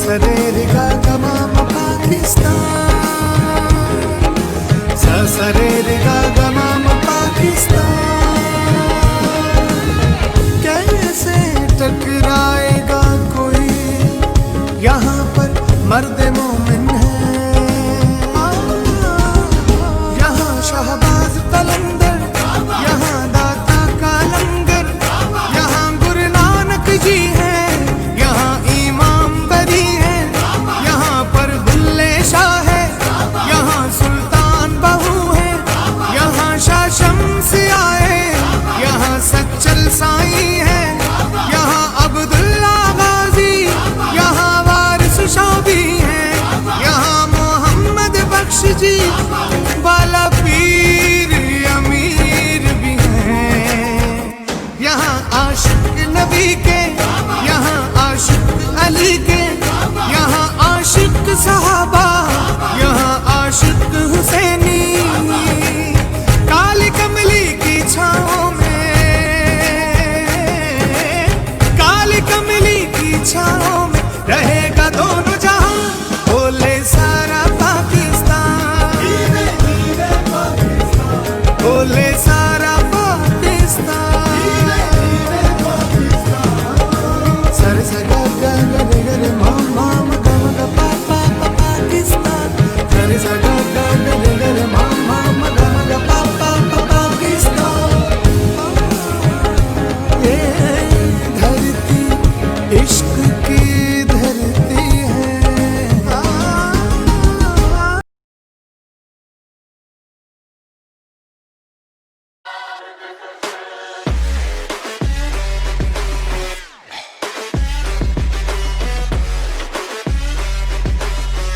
सरे रे गा गा मा मा पाकिस्तान, सा सरे रे गा गा मा मा पाकिस्तान। कैसे टकराएगा कोई, यहाँ पर मर्द मोमिन है, यहाँ शहबाज कलंदर, यहाँ दाता का लंगर, यहाँ गुरु नानक जी है, यहाँ इमाम बरी है, यहाँ पर बुल्ले शाह है, यहाँ सुल्तान बहू है, यहाँ शाह शम्स आए, यहाँ सच्चल साईं है, यहाँ अब्दुल्ला गाजी, यहाँ वारिस शाबी है, यहाँ मोहम्मद बख्श जी वाला पीर अमीर भी हैं। यहाँ आशिक नबी के, यहाँ आशिक अली के, यहाँ आशिक सहाबा, यहाँ आशिक हुसैनी। काली कमली की छाँव में, काली कमली की छाँव में रहेगा दोनों जहां, बोले सारा पाकिस्तान, बोले सारा पाकिस्तान। सर सगा गा गा रे गा रे मा मा मा गा मा गा पा पा पा पाकिस्तान, सर सगा गा गा रे गा रे मा मा मा गा मा गा पा पा पा पाकिस्तान। ये धरती इश्क की धरती है।